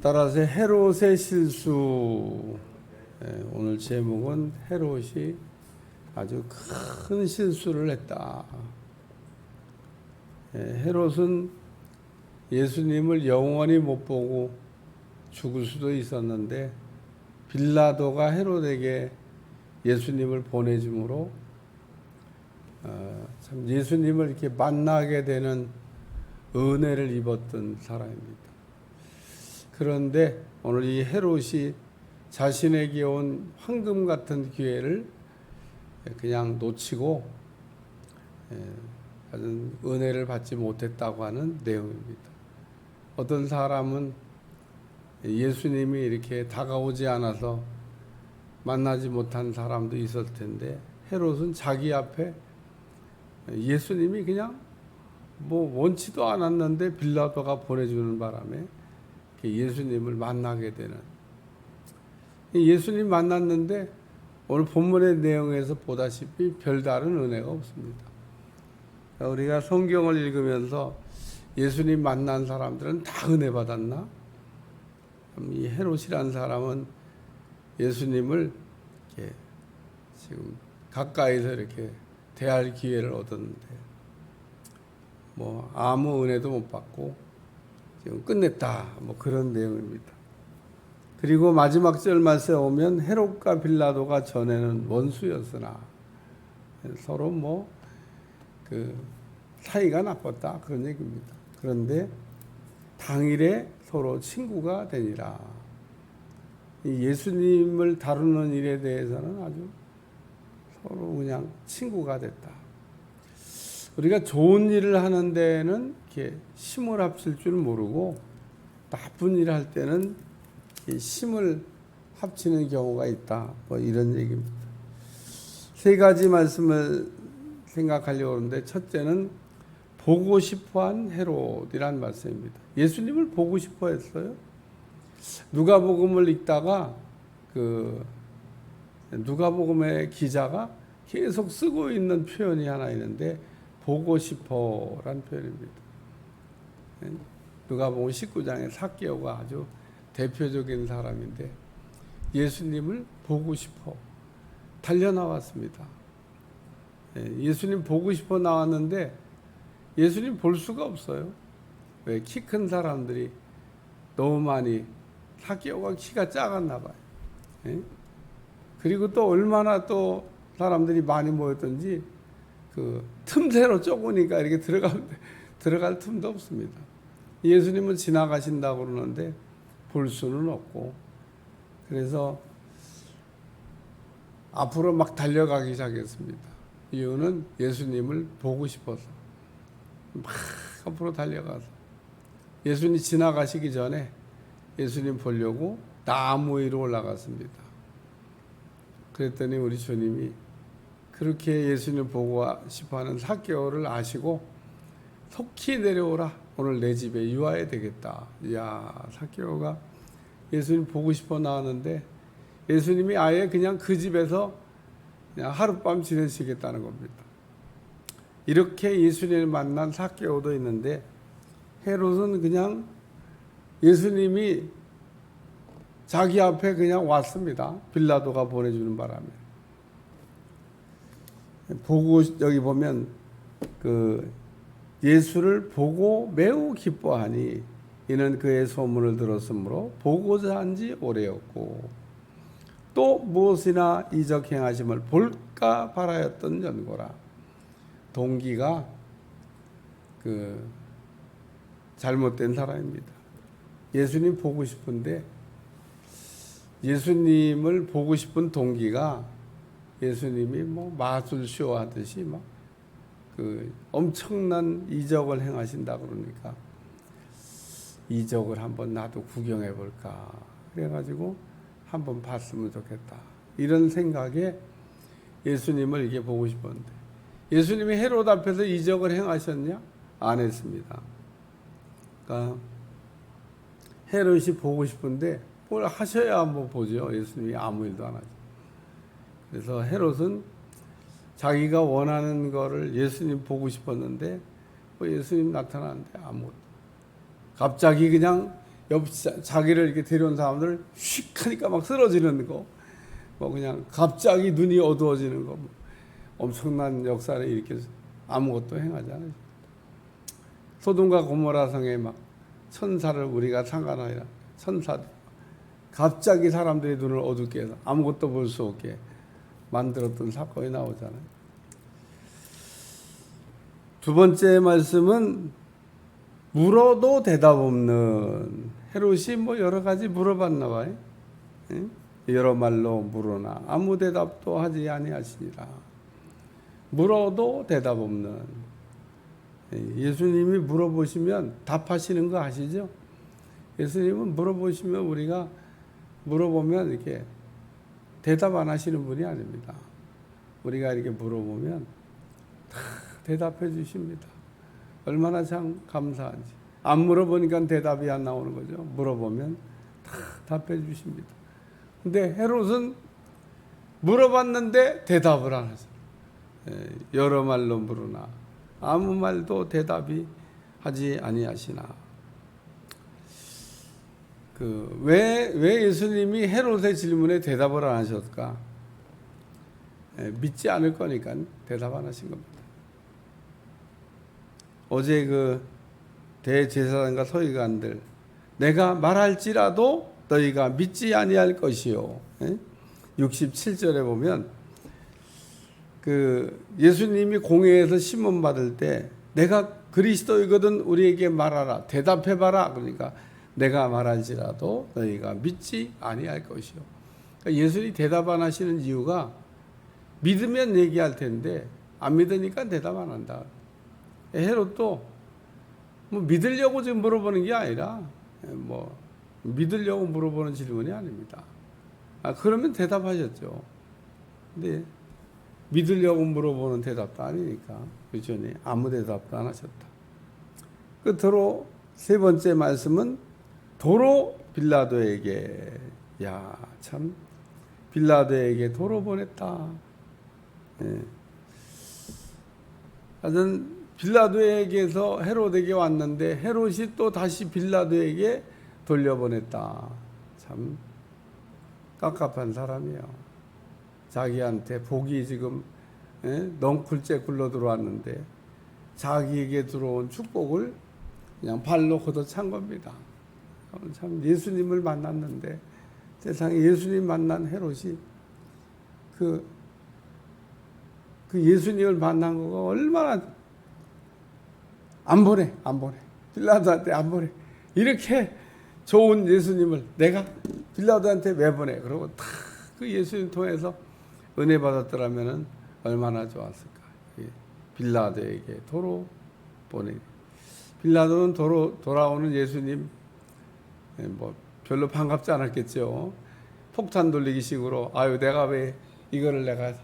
따라서 헤롯의 실수. 오늘 제목은 헤롯이 아주 큰 실수를 했다. 헤롯은 예수님을 영원히 못 보고 죽을 수도 있었는데 빌라도가 헤롯에게 예수님을 보내줌으로 참 예수님을 이렇게 만나게 되는 은혜를 입었던 사람입니다. 그런데 오늘 이 헤롯이 자신에게 온 황금 같은 기회를 그냥 놓치고 은혜를 받지 못했다고 하는 내용입니다. 어떤 사람은 예수님이 이렇게 다가오지 않아서 만나지 못한 사람도 있을 텐데 헤롯은 자기 앞에 예수님이 그냥 원치도 않았는데 빌라도가 보내주는 바람에 예수님을 만나게 되는, 예수님 만났는데 오늘 본문의 내용에서 보다시피 별다른 은혜가 없습니다. 우리가 성경을 읽으면서 예수님 만난 사람들은 다 은혜 받았나? 이 헤롯이라는 사람은 예수님을 이렇게 지금 가까이서 이렇게 대할 기회를 얻었는데 아무 은혜도 못 받고 지금 끝냈다, 그런 내용입니다. 그리고 마지막 절 말씀에 오면 헤롯과 빌라도가 전에는 원수였으나 서로 사이가 나빴다, 그런 얘기입니다. 그런데 당일에 서로 친구가 되니라. 예수님을 다루는 일에 대해서는 아주 서로 그냥 친구가 됐다. 우리가 좋은 일을 하는 데는 이렇게 힘을 합칠 줄 모르고 나쁜 일을 할 때는 힘을 합치는 경우가 있다, 이런 얘기입니다. 세 가지 말씀을 생각하려고 하는데, 첫째는 보고 싶어한 헤롯이란 말씀입니다. 예수님을 보고 싶어 했어요. 누가복음을 읽다가 누가복음의 기자가 계속 쓰고 있는 표현이 하나 있는데 보고 싶어란 표현입니다. 누가복음 19장에 삭개오가 아주 대표적인 사람인데 예수님을 보고 싶어 달려나왔습니다. 예수님 보고 싶어 나왔는데 예수님 볼 수가 없어요. 왜? 키 큰 사람들이 너무 많이, 삭개오가 키가 작았나 봐요. 그리고 또 얼마나 또 사람들이 많이 모였던지 틈새로 좁으니까 이렇게 들어갈 틈도 없습니다. 예수님은 지나가신다고 그러는데 볼 수는 없고, 그래서 앞으로 막 달려가기 시작했습니다. 이유는 예수님을 보고 싶어서 막 앞으로 달려가서 예수님 지나가시기 전에 예수님 보려고 나무 위로 올라갔습니다. 그랬더니 우리 주님이 그렇게 예수님 보고 싶어하는 삭개오를 아시고 속히 내려오라, 오늘 내 집에 유하야 되겠다. 이야, 삭개오가 예수님 보고 싶어 나왔는데 예수님이 아예 그냥 그 집에서 그냥 하룻밤 지내시겠다는 겁니다. 이렇게 예수님을 만난 삭개오도 있는데 헤롯은 그냥 예수님이 자기 앞에 그냥 왔습니다. 빌라도가 보내주는 바람에. 여기 보면 예수를 보고 매우 기뻐하니 이는 그의 소문을 들었으므로 보고자 한지 오래였고 또 무엇이나 이적 행하심을 볼까 바라였던 연고라. 동기가 잘못된 사람입니다. 예수님 보고 싶은데 예수님을 보고 싶은 동기가 예수님이 마술쇼 하듯이 엄청난 이적을 행하신다 그러니까 이적을 한번 나도 구경해 볼까 그래가지고 한번 봤으면 좋겠다, 이런 생각에 예수님을 이렇게 보고 싶었는데 예수님이 헤롯 앞에서 이적을 행하셨냐? 안 했습니다. 그러니까 헤롯이 보고 싶은데 뭘 하셔야 보죠. 예수님이 아무 일도 안 하죠. 그래서 헤롯은 자기가 원하는 거를 예수님 보고 싶었는데 예수님 나타나는데 아무것도. 갑자기 그냥 자기를 이렇게 데려온 사람들을 휙 하니까 막 쓰러지는 거, 뭐 그냥 갑자기 눈이 어두워지는 거, 뭐 엄청난 역사를 일으켜서 아무것도 행하지 않아요. 소돔과 고모라 성에 막 천사를 우리가 상관하여 천사들 갑자기 사람들의 눈을 어둡게 해서 아무것도 볼 수 없게 만들었던 사건이 나오잖아요. 두 번째 말씀은 물어도 대답 없는 헤롯이 뭐 여러 가지 물어봤나 봐요. 여러 말로 물으나 아무 대답도 하지 아니하시니라. 물어도 대답 없는. 예수님이 물어보시면 답하시는 거 아시죠? 예수님은 물어보시면 우리가 물어보면 이렇게 대답 안 하시는 분이 아닙니다. 우리가 이렇게 물어보면 다 대답해 주십니다. 얼마나 참 감사한지. 안 물어보니까 대답이 안 나오는 거죠. 물어보면 다 답해 주십니다. 근데 헤롯은 물어봤는데 대답을 안 하죠. 여러 말로 물으나 아무 말도 대답이 하지 아니하시나. 왜 예수님이 헤롯의 질문에 대답을 안 하셨을까? 믿지 않을 거니까 대답 안 하신 겁니다. 어제 그 대제사장과 서기관들, 내가 말할지라도 너희가 믿지 아니할 것이요. 67절에 보면 그 예수님이 공회에서 심문 받을 때 내가 그리스도이거든 우리에게 말하라, 대답해봐라. 그러니까 내가 말할지라도 너희가 믿지 아니할 것이요. 그러니까 예수님이 대답 안 하시는 이유가 믿으면 얘기할 텐데 안 믿으니까 대답 안 한다. 헤롯도 뭐 믿으려고 지금 물어보는 게 아니라 뭐 믿으려고 물어보는 질문이 아닙니다. 그러면 대답하셨죠. 근데 믿으려고 물어보는 대답도 아니니까 그전에 아무 대답도 안 하셨다. 끝으로 세 번째 말씀은 도로 빌라도에게, 야, 참 빌라도에게 도로 보냈다. 하여튼 빌라도에게서 헤롯에게 왔는데 헤롯이 또 다시 빌라도에게 돌려보냈다. 참 깝깝한 사람이에요. 자기한테 복이 지금 넝쿨째 굴러 들어왔는데 자기에게 들어온 축복을 그냥 발로 걷어찬 겁니다. 참 예수님을 만났는데 세상에 예수님 만난 헤롯이 그 예수님을 만난 거가 얼마나 안 보내. 빌라도한테 안 보내. 이렇게 좋은 예수님을 내가 빌라도한테 왜 보내? 그러고 다 그 예수님 통해서 은혜 받았더라면은 얼마나 좋았을까. 빌라도에게 도로 보내. 빌라도는 돌아오는 예수님 뭐 별로 반갑지 않았겠죠. 폭탄 돌리기 식으로 아유 내가 왜 이거를 내가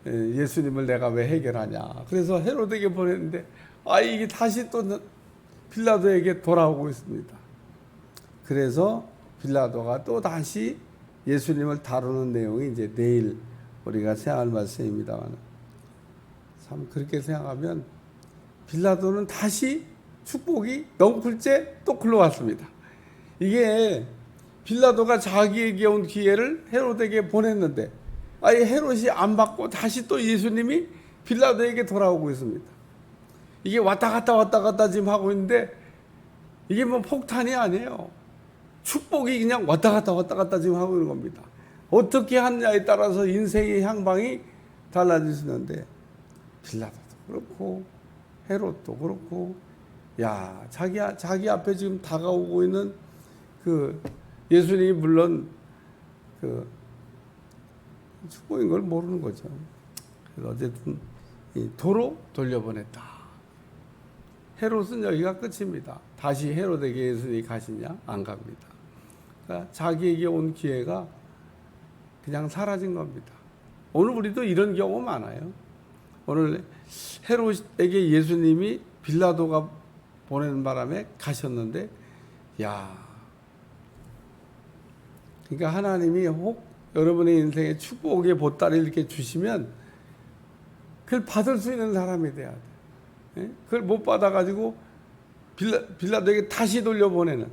예수님을 내가 왜 해결하냐. 그래서 헤롯에게 보냈는데 이게 다시 또 빌라도에게 돌아오고 있습니다. 그래서 빌라도가 또 다시 예수님을 다루는 내용이 이제 내일 우리가 생각할 말씀입니다만, 참 그렇게 생각하면 빌라도는 다시 축복이 넝쿨째 또 굴러왔습니다. 이게 빌라도가 자기에게 온 기회를 헤롯에게 보냈는데 헤롯이 안 받고 다시 또 예수님이 빌라도에게 돌아오고 있습니다. 이게 왔다 갔다 지금 하고 있는데 이게 뭐 폭탄이 아니에요. 축복이 그냥 왔다 갔다 지금 하고 있는 겁니다. 어떻게 하느냐에 따라서 인생의 향방이 달라지시는데 빌라도도 그렇고 헤롯도 그렇고 자기 앞에 지금 다가오고 있는 그 예수님이 물론 그 축복인 걸 모르는 거죠. 그래서 어쨌든 도로 돌려보냈다. 헤롯은 여기가 끝입니다. 다시 헤롯에게 예수님이 가시냐? 안 갑니다. 그러니까 자기에게 온 기회가 그냥 사라진 겁니다. 오늘 우리도 이런 경우 많아요. 오늘 헤롯에게 예수님이 빌라도가 보내는 바람에 가셨는데 그러니까 하나님이 혹 여러분의 인생에 축복의 보따리를 이렇게 주시면 그걸 받을 수 있는 사람이 돼야 돼. 그걸 못 받아가지고 빌라도에게 다시 돌려보내는.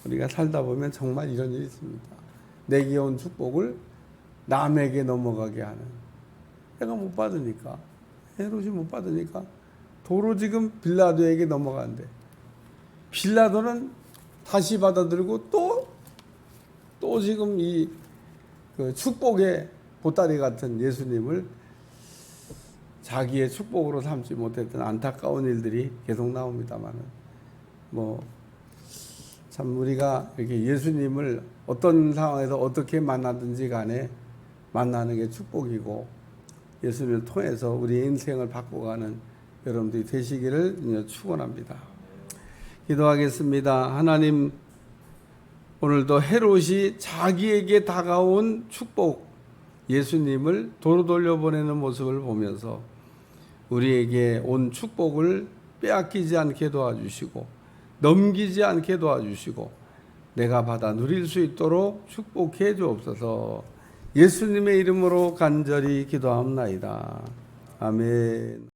우리가 살다 보면 정말 이런 일이 있습니다. 내게 온 축복을 남에게 넘어가게 하는. 내가 못 받으니까, 헤롯이 못 받으니까 도로 지금 빌라도에게 넘어가는데, 빌라도는 다시 받아들고 또 지금 그 축복의 보따리 같은 예수님을 자기의 축복으로 삼지 못했던 안타까운 일들이 계속 나옵니다만은, 참 우리가 이렇게 예수님을 어떤 상황에서 어떻게 만나든지 간에 만나는 게 축복이고, 예수님을 통해서 우리의 인생을 바꿔가는 여러분들이 되시기를 축원합니다. 기도하겠습니다. 하나님, 오늘도 헤롯이 자기에게 다가온 축복, 예수님을 도로 돌려보내는 모습을 보면서 우리에게 온 축복을 빼앗기지 않게 도와주시고 넘기지 않게 도와주시고 내가 받아 누릴 수 있도록 축복해 주옵소서. 예수님의 이름으로 간절히 기도합나이다. 아멘.